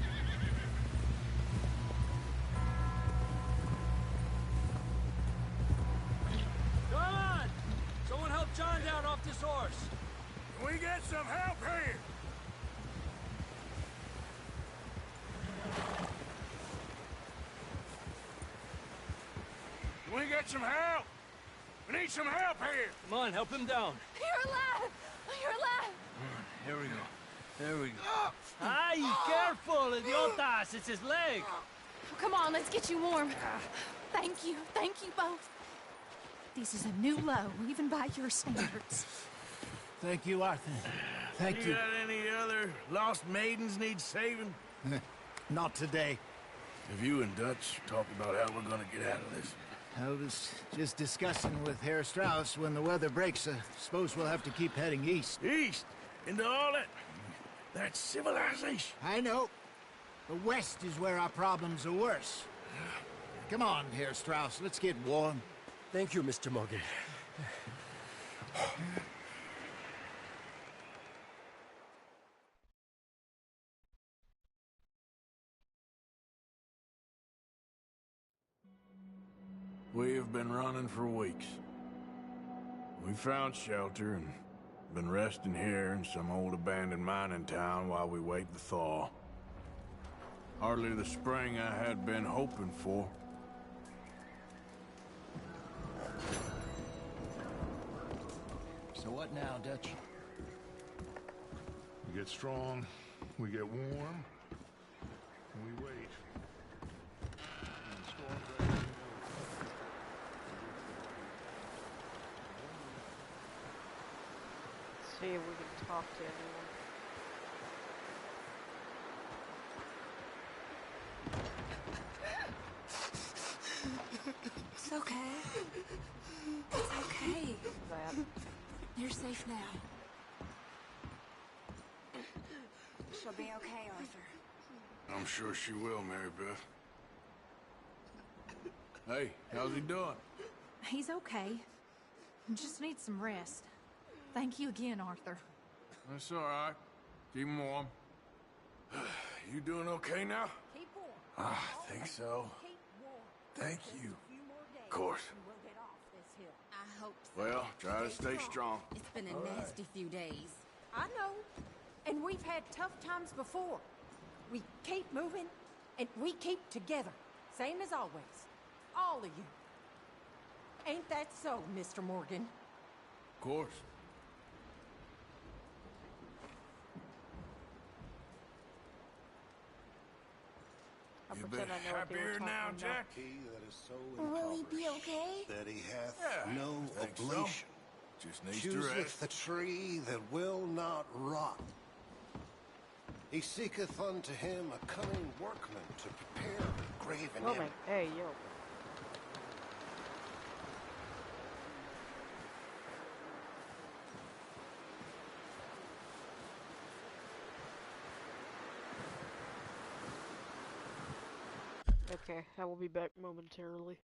Speaker 9: Come on! Someone help John down off this horse.
Speaker 3: Can we get some help here? Can we get some help? We need some help here.
Speaker 9: Come on, help him down.
Speaker 11: You're alive! You're alive!
Speaker 9: Here we go. There we go. Ay, careful, idiotas! It's his leg.
Speaker 6: Come on, let's get you warm. Thank you both. This is a new low, even by your standards.
Speaker 4: Thank you, Arthur. Thank
Speaker 3: You
Speaker 4: you.
Speaker 3: got any other lost maidens need saving?
Speaker 4: Not today.
Speaker 3: Have you and Dutch talked about how we're gonna get out of this?
Speaker 4: I was just discussing with Herr Strauss when the weather breaks. Suppose we'll have to keep heading east.
Speaker 3: East? Into all that civilization?
Speaker 4: I know. The west is where our problems are worse. Come on, Herr Strauss. Let's get warm.
Speaker 9: Thank you, Mr. Morgan.
Speaker 3: We've been running for weeks. We found shelter and been resting here in some old abandoned mining town while we wait the thaw. Hardly the spring I had been hoping for.
Speaker 4: So what now, Dutch?
Speaker 2: We get strong, we get warm, and we wait. And the storm breaks.
Speaker 1: See if we can talk to anyone.
Speaker 11: It's okay. It's okay.
Speaker 1: That.
Speaker 11: You're safe now. She'll be okay, Arthur.
Speaker 3: I'm sure she will, Mary Beth. Hey, how's he doing?
Speaker 6: He's okay. Just needs some rest. Thank you again, Arthur.
Speaker 3: That's all right. Keep him warm. You doing okay now?
Speaker 5: Keep warm.
Speaker 3: I think so.
Speaker 5: Keep warm.
Speaker 3: Thank you.
Speaker 5: A few more days
Speaker 3: Of course.
Speaker 5: and we'll get off this hill.
Speaker 11: I hope so.
Speaker 3: Well, try to stay strong.
Speaker 11: It's been a nasty few days.
Speaker 5: I know. And we've had tough times before. We keep moving, and we keep together. Same as always. All of you. Ain't that so, Mr. Morgan?
Speaker 3: Of course.
Speaker 1: I'll
Speaker 3: You
Speaker 1: pretend
Speaker 3: been
Speaker 1: I know what they were
Speaker 3: happier
Speaker 1: talking
Speaker 3: now,
Speaker 1: about.
Speaker 3: Jack?
Speaker 7: He that is so
Speaker 11: Will he be
Speaker 7: impoverished
Speaker 11: okay?
Speaker 7: that he hath
Speaker 3: Yeah,
Speaker 7: no
Speaker 3: think so.
Speaker 7: oblation.
Speaker 3: Just needs to
Speaker 7: Chooseth
Speaker 3: rest.
Speaker 7: the tree that will not rot. He seeketh unto him a cunning workman to prepare a graven
Speaker 1: Oh
Speaker 7: image.
Speaker 1: my, hey, yo. Okay, I will be back momentarily.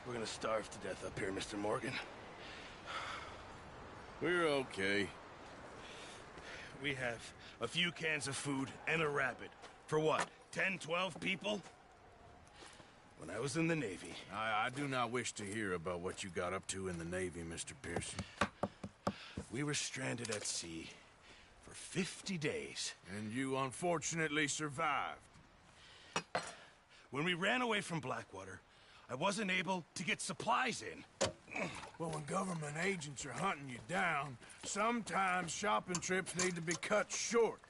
Speaker 9: We're gonna starve to death up here, Mr. Morgan.
Speaker 3: We're okay.
Speaker 9: We have a few cans of food and a rabbit. For what, 10, 12 people? When I was in the Navy...
Speaker 3: I do not wish to hear about what you got up to in the Navy, Mr. Pearson.
Speaker 9: We were stranded at sea for 50 days.
Speaker 3: And you unfortunately survived.
Speaker 9: When we ran away from Blackwater,
Speaker 13: I wasn't able to get supplies in.
Speaker 3: Well, when government agents are hunting you down, sometimes shopping trips need to be cut short.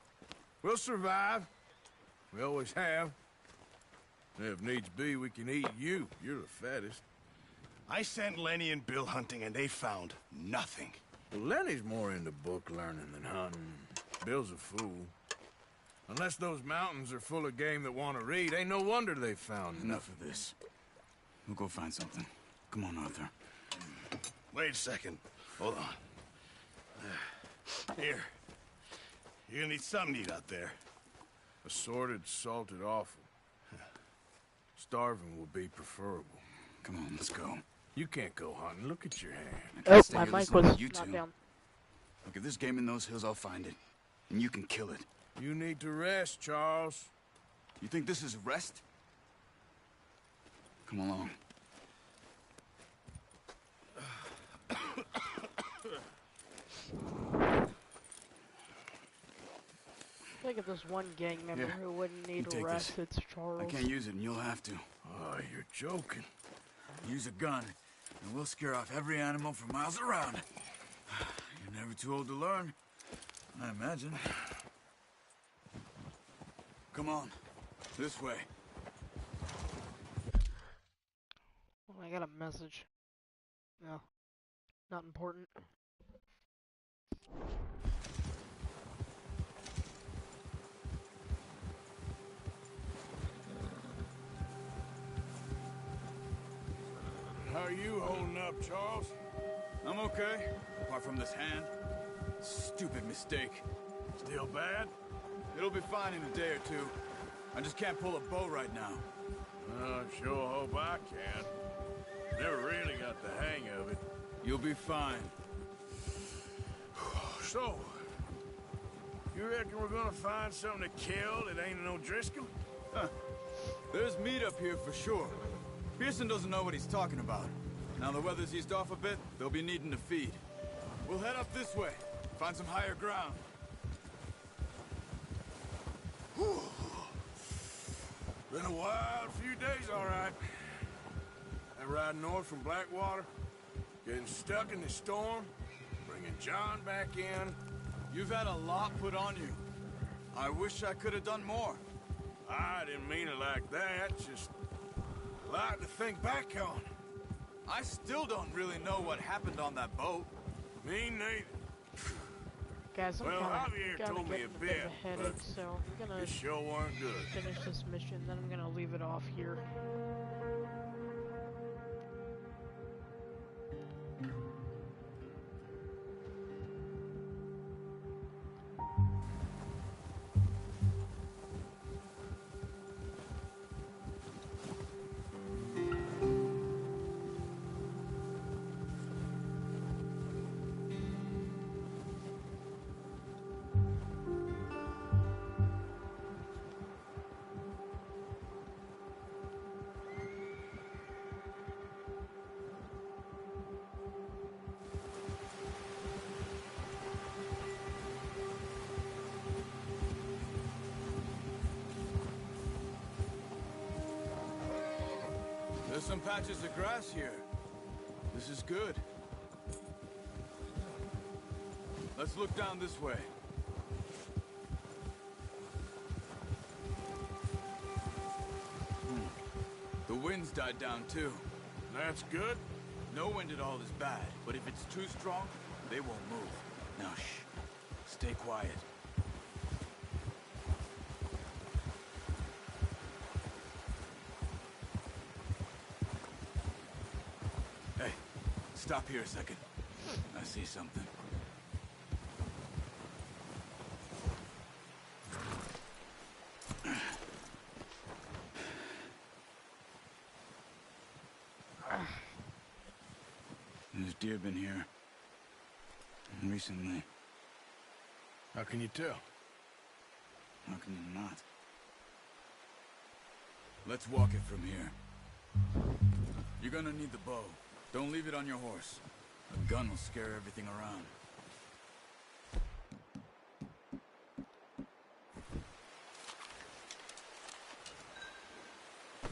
Speaker 3: We'll survive. We always have. If needs be, we can eat you. You're the fattest.
Speaker 13: I sent Lenny and Bill hunting, and they found nothing.
Speaker 3: Well, Lenny's more into book learning than hunting. Bill's a fool. Unless those mountains are full of game that want to read, ain't no wonder they found
Speaker 13: Enough of this. We'll go find something. Come on, Arthur.
Speaker 3: Wait a second.
Speaker 13: Hold on. Here. You're gonna need something to eat out there.
Speaker 3: Assorted, salted offal. Starving will be preferable.
Speaker 13: Come on, let's go.
Speaker 3: You can't go hunting. Look at your hand.
Speaker 1: Oh, my mic was
Speaker 13: you
Speaker 1: not
Speaker 13: two.
Speaker 1: down.
Speaker 13: Look, if there's game in those hills, I'll find it. And you can kill it.
Speaker 3: You need to rest, Charles.
Speaker 13: You think this is rest? Come along.
Speaker 1: Think of this one gang member who wouldn't need a
Speaker 13: take
Speaker 1: rest.
Speaker 13: this.
Speaker 1: It's Charles.
Speaker 13: I can't use it, and you'll have to.
Speaker 3: Oh, you're joking.
Speaker 13: Use a gun, and we'll scare off every animal for miles around. You're never too old to learn, I imagine. Come on, this way.
Speaker 1: Oh, I got a message. No, not important.
Speaker 3: How are you holding up, Charles?
Speaker 13: I'm okay, apart from this hand. Stupid mistake.
Speaker 3: Still bad?
Speaker 13: It'll be fine in a day or two. I just can't pull a bow right now.
Speaker 3: I sure hope I can. Never really got the hang of it.
Speaker 13: You'll be fine.
Speaker 3: So, you reckon we're gonna find something to kill that ain't no Driscoll?
Speaker 13: Huh. There's meat up here for sure. Pearson doesn't know what he's talking about. Now the weather's eased off a bit, they'll be needing to feed. We'll head up this way, find some higher ground.
Speaker 3: Whew. Been a wild few days, all right. That ride north from Blackwater, getting stuck in the storm, bringing John back in.
Speaker 13: You've had a lot put on you. I wish I could have done more.
Speaker 3: I didn't mean it like that, just a lot to think back on.
Speaker 13: I still don't really know what happened on that boat.
Speaker 3: Me neither.
Speaker 1: Guys, I'm
Speaker 3: Well, Javier
Speaker 1: kinda
Speaker 3: told me
Speaker 1: getting
Speaker 3: a
Speaker 1: a bit
Speaker 3: bit,
Speaker 1: of a headache, so I'm gonna
Speaker 3: It sure weren't good.
Speaker 1: finish this mission, then I'm gonna leave it off here.
Speaker 13: There's some patches of grass here. This is good. Let's look down this way. The wind's died down too.
Speaker 3: That's good.
Speaker 13: No wind at all is bad, but if it's too strong, they won't move. Now shh. Stay quiet. Hey, stop here a second. I see something. There's deer been here. Recently.
Speaker 3: How can you tell?
Speaker 13: How can you not? Let's walk it from here. You're gonna need the bow. Don't leave it on your horse. A gun will scare everything around.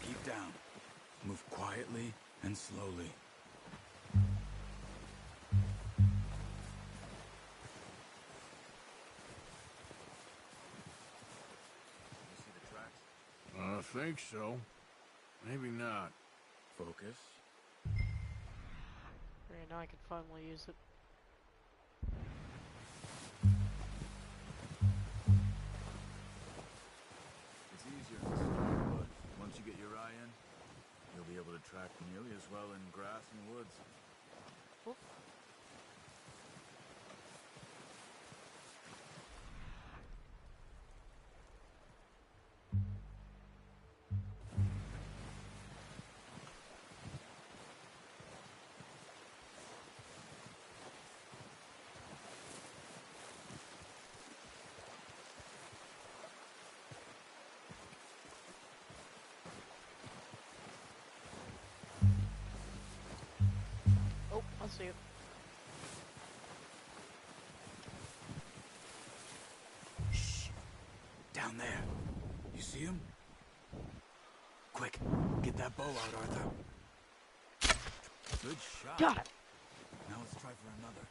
Speaker 13: Keep down. Move quietly quietly and slowly.
Speaker 3: I think so. Maybe not.
Speaker 13: Focus.
Speaker 1: Great, now I can finally use it.
Speaker 13: It's easier in the snow, but once you get your eye in, you'll be able to track nearly as well in grass and woods.
Speaker 1: Oh. Oh, I see it.
Speaker 13: Shh! Down there. You see him? Quick, get that bow out, Arthur. Good shot.
Speaker 1: Got it!
Speaker 13: Now let's try for another.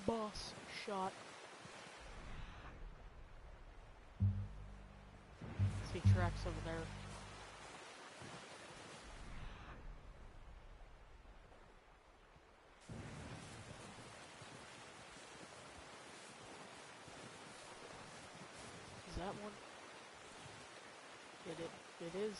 Speaker 1: Boss shot. See tracks over there. Is that one? It is.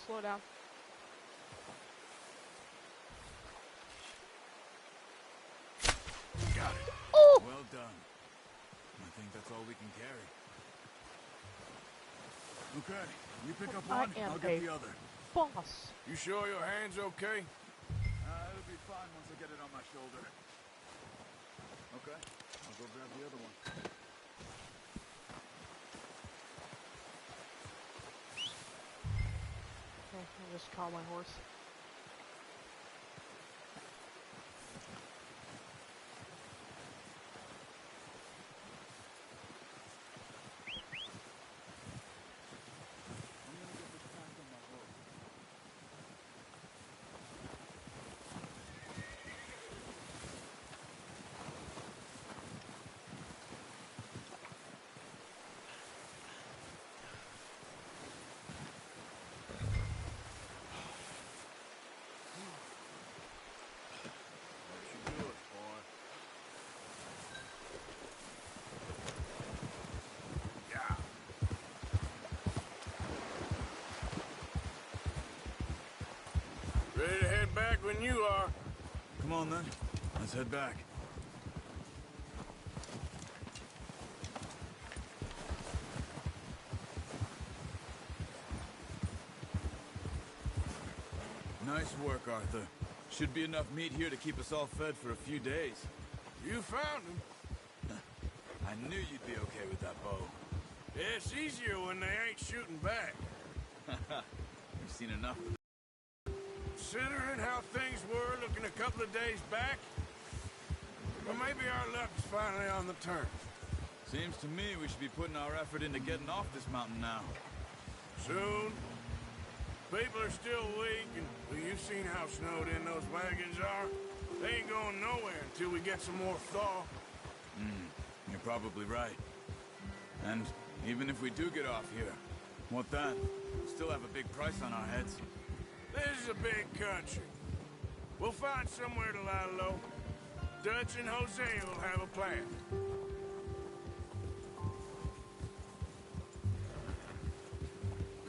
Speaker 1: Slow down.
Speaker 13: Got it.
Speaker 1: Oh!
Speaker 13: Well done. I think that's all we can carry. Okay, you pick up one, I'll get the other.
Speaker 1: Boss.
Speaker 3: You sure your hand's okay?
Speaker 13: It'll be fine once I get it on my shoulder. Okay, I'll go grab the other one.
Speaker 1: Okay, I'll just call my horse.
Speaker 3: Ready to head back when you are.
Speaker 13: Come on then, let's head back. Nice work, Arthur. Should be enough meat here to keep us all fed for a few days.
Speaker 3: You found him.
Speaker 13: I knew you'd be okay with that bow.
Speaker 3: Yeah, it's easier when they ain't shooting back.
Speaker 13: We've seen enough of it.
Speaker 3: Considering how things were looking a couple of days back, well, maybe our luck is finally on the turn.
Speaker 13: Seems to me we should be putting our effort into getting off this mountain now.
Speaker 3: Soon. People are still weak, and well, you've seen how snowed in those wagons are. They ain't going nowhere until we get some more thaw.
Speaker 13: You're probably right. And even if we do get off here, what then? We'll still have a big price on our heads.
Speaker 3: This is a big country. We'll find somewhere to lie low. Dutch and Hosea will have a plan.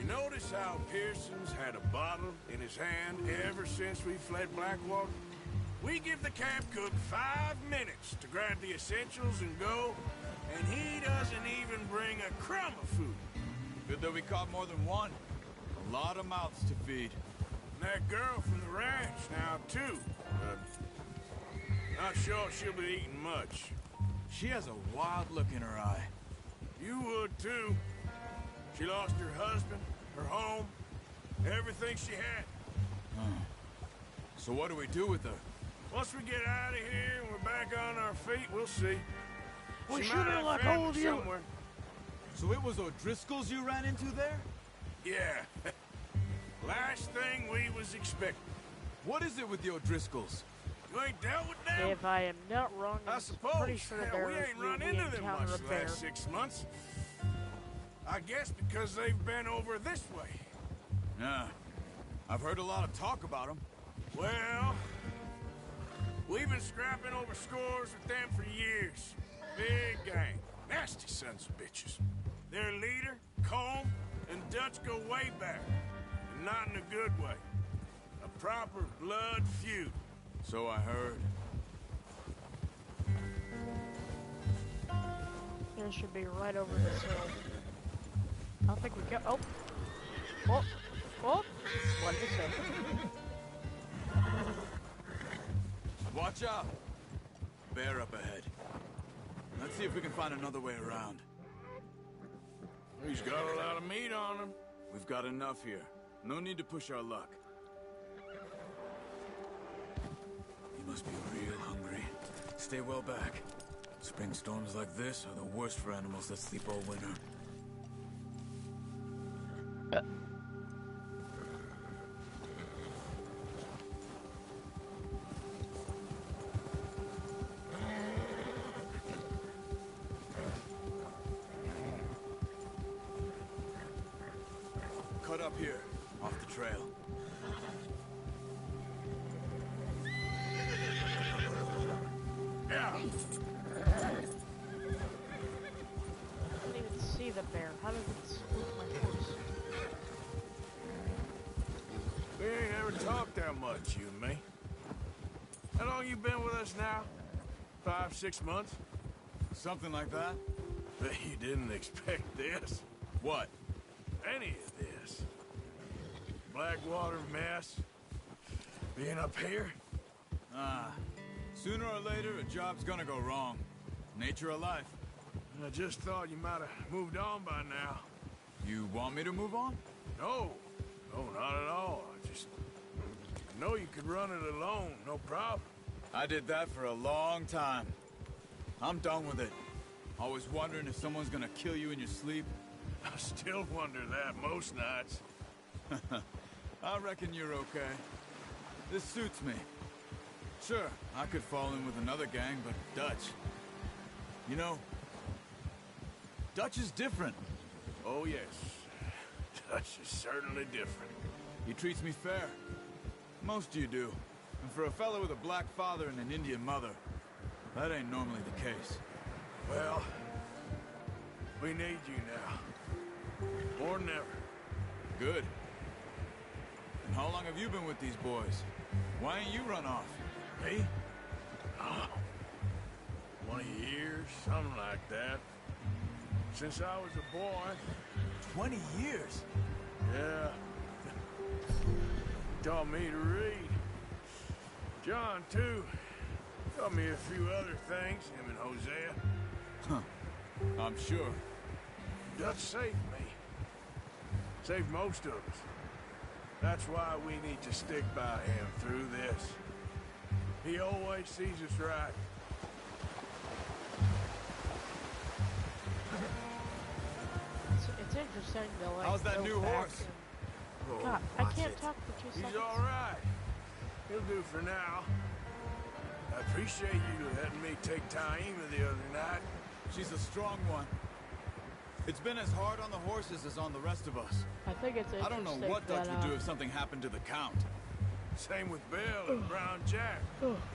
Speaker 3: You notice how Pearson's had a bottle in his hand ever since we fled Blackwater? We give the camp cook 5 minutes to grab the essentials and go, and he doesn't even bring a crumb of food.
Speaker 13: Good that we caught more than one. A lot of mouths to feed.
Speaker 3: And that girl from the ranch now, too. Not sure she'll be eating much.
Speaker 13: She has a wild look in her eye.
Speaker 3: You would, too. She lost her husband, her home, everything she had.
Speaker 13: So what do we do with her?
Speaker 3: Once we get out of here and we're back on our feet, we'll see.
Speaker 1: We
Speaker 3: She
Speaker 1: should
Speaker 3: might
Speaker 1: have
Speaker 3: have
Speaker 1: like
Speaker 3: family
Speaker 1: hold you.
Speaker 3: somewhere.
Speaker 13: So it was O'Driscoll's you ran into there?
Speaker 3: Yeah. Last thing we was expecting.
Speaker 13: What is it with the O'Driscolls?
Speaker 3: You ain't dealt with them?
Speaker 1: If I am not wrong,
Speaker 3: I
Speaker 1: I'm
Speaker 3: suppose.
Speaker 1: pretty sure
Speaker 3: Hell,
Speaker 1: there
Speaker 3: we ain't run
Speaker 1: we
Speaker 3: into them
Speaker 1: encounter
Speaker 3: much
Speaker 1: a
Speaker 3: the
Speaker 1: bear.
Speaker 3: last 6 months. I guess because they've been over this way.
Speaker 13: Yeah. I've heard a lot of talk about them.
Speaker 3: Well, we've been scrapping over scores with them for years. Big gang. Nasty sons of bitches. Their leader, Colm, and Dutch go way back. And not in a good way. A proper blood feud.
Speaker 13: So I heard.
Speaker 1: There should be right over this hill. I don't think we go. Oh. Oh. Oh. What did it say?
Speaker 13: Watch out! Bear up ahead. Let's see if we can find another way around.
Speaker 3: He's got a lot of meat on him.
Speaker 13: We've got enough here. No need to push our luck. He must be real hungry. Stay well back. Spring storms like this are the worst for animals that sleep all winter. Cut up here, off the trail.
Speaker 3: Yeah.
Speaker 1: I didn't even see the bear. How did it swoop my horse?
Speaker 3: We ain't ever talked that much, you and me. How long you been with us now? 5, 6 months?
Speaker 13: Something like that?
Speaker 3: Bet you didn't expect this.
Speaker 13: What?
Speaker 3: Any of this. Blackwater mess. Being up here.
Speaker 13: Sooner or later, a job's gonna go wrong. Nature of life.
Speaker 3: I just thought you might have moved on by now.
Speaker 13: You want me to move on?
Speaker 3: No. No, not at all. I know you could run it alone, no problem.
Speaker 13: I did that for a long time. I'm done with it. Always wondering if someone's gonna kill you in your sleep.
Speaker 3: I still wonder that most nights.
Speaker 13: I reckon you're okay. This suits me. Sure, I could fall in with another gang, but Dutch... You know, Dutch is different.
Speaker 3: Oh, yes. Dutch is certainly different.
Speaker 13: He treats me fair. Most of you do. And for a fellow with a black father and an Indian mother, that ain't normally the case.
Speaker 3: Well, we need you now. More than ever.
Speaker 13: Good. And how long have you been with these boys? Why ain't you run off?
Speaker 3: Me? Oh, 20 years, something like that. Since I was a boy.
Speaker 13: 20 years?
Speaker 3: Yeah. Taught me to read. John, too. Taught me a few other things, him and Hosea.
Speaker 13: Huh. I'm sure.
Speaker 3: Dutch saved me. Saved most of us. That's why we need to stick by him through this. He always sees us right.
Speaker 1: It's interesting to like.
Speaker 13: How's that
Speaker 1: go
Speaker 13: new
Speaker 1: back
Speaker 13: horse?
Speaker 1: and- God, I can't talk for 2 seconds.
Speaker 3: He's all right. He'll do for now. I appreciate you letting me take Taima the other night.
Speaker 13: She's a strong one. It's been as hard on the horses as on the rest of us.
Speaker 1: I think it's
Speaker 13: I
Speaker 1: interesting
Speaker 13: don't know what
Speaker 1: that,
Speaker 13: Dutch would do if something happened to the Count.
Speaker 3: Same with Bill and Brown Jack.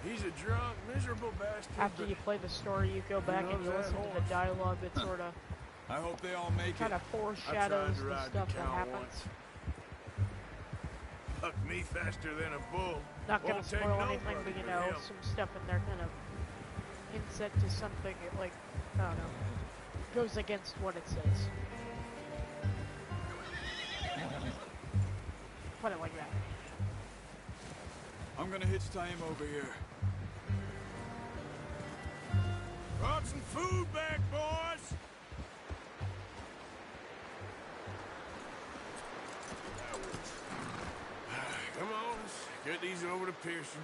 Speaker 3: He's a drunk, miserable bastard.
Speaker 1: after
Speaker 3: but
Speaker 1: you play the story, you go back and you
Speaker 3: knows that
Speaker 1: listen to the
Speaker 3: horse.
Speaker 1: dialogue that sort of
Speaker 13: I hope they all make
Speaker 1: kind
Speaker 13: it.
Speaker 1: of foreshadows
Speaker 3: to
Speaker 1: the
Speaker 3: ride
Speaker 1: stuff
Speaker 3: the
Speaker 1: that
Speaker 3: Count
Speaker 1: happens.
Speaker 3: once. buck me faster than a bull.
Speaker 1: Not gonna
Speaker 3: Won't take
Speaker 1: spoil anything,
Speaker 3: nobody
Speaker 1: but you
Speaker 3: but
Speaker 1: know,
Speaker 3: him.
Speaker 1: some stuff in there kind of hints at to something like, I don't know, goes against what it says. Put it like that.
Speaker 13: I'm gonna hitch tie him over here.
Speaker 3: Brought some food back, boys! Come on, let's get these over to Pearson.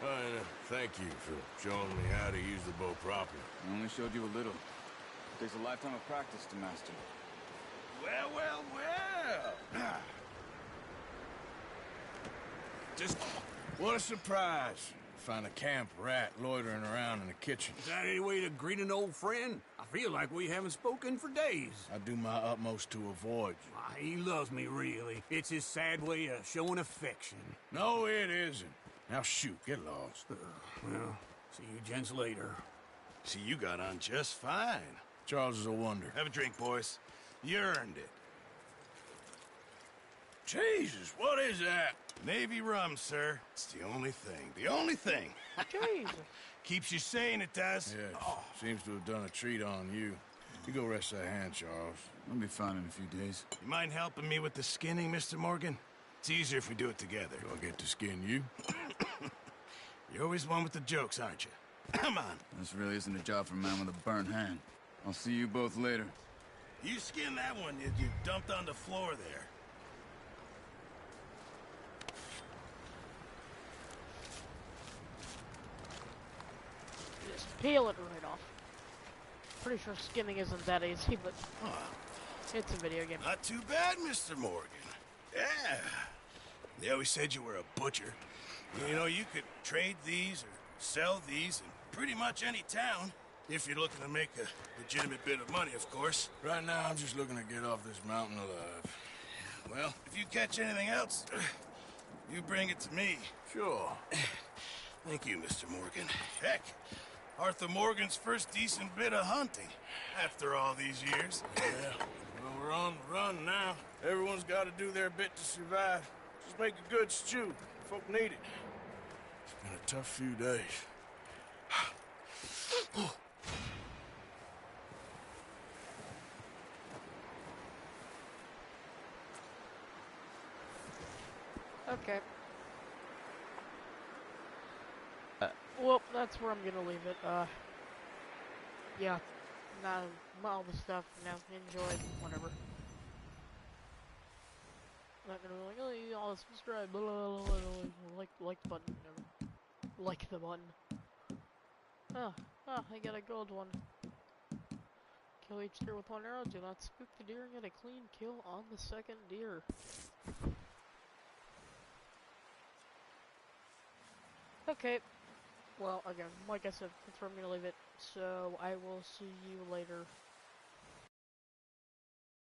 Speaker 3: And thank you for showing me how to use the bow properly.
Speaker 13: I only showed you a little. It takes a lifetime of practice to master.
Speaker 3: Well, well, well! Just what a surprise. Find a camp rat loitering around in the kitchen.
Speaker 14: Is that any way to greet an old friend? I feel like we haven't spoken for days.
Speaker 3: I do my utmost to avoid you.
Speaker 14: Why, he loves me, really. It's his sad way of showing affection.
Speaker 3: No, it isn't. Now shoot, get lost.
Speaker 14: Well, see you gents later.
Speaker 15: See, you got on just fine.
Speaker 3: Charles is a wonder.
Speaker 15: Have a drink, boys. You earned it.
Speaker 3: Jesus, what is that?
Speaker 15: Navy rum, sir. It's the only thing. The only thing.
Speaker 1: Jesus.
Speaker 15: Keeps you sane, it does.
Speaker 3: Yes, seems to have done a treat on you. You go rest that hand, Charles.
Speaker 13: I'll be fine in a few days.
Speaker 15: You mind helping me with the skinning, Mr. Morgan? It's easier if we do it together.
Speaker 3: Do I get to skin you?
Speaker 15: You're always one with the jokes, aren't you? Come on.
Speaker 13: This really isn't a job for a man with a burnt hand. I'll see you both later.
Speaker 15: You skin that one you dumped on the floor there.
Speaker 1: Just peel it right off. Pretty sure skinning isn't that easy, but it's a video game.
Speaker 15: Not too bad, Mr. Morgan. Yeah. They always said you were a butcher. You know, you could trade these or sell these in pretty much any town. If you're looking to make a legitimate bit of money, of course.
Speaker 3: Right now, I'm just looking to get off this mountain alive.
Speaker 15: Well, if you catch anything else, you bring it to me.
Speaker 3: Sure.
Speaker 15: Thank you, Mr. Morgan. Heck, Arthur Morgan's first decent bit of hunting after all these years.
Speaker 3: Yeah, well, we're on the run now. Everyone's got to do their bit to survive. Just make a good stew. Folk need it. It's been a tough few days.
Speaker 1: Okay. Well, that's where I'm gonna leave it. Yeah. Not all the stuff. Now, enjoy. Whatever. I'm not gonna be like, oh, you all subscribe. Blah, blah, blah, blah, like the button. Never. Like the button. Oh, I got a gold one. Kill each deer with one arrow. Do not spook the deer and get a clean kill on the second deer. Okay. Well, again, like I said, that's where I'm gonna leave it. So I will see you later.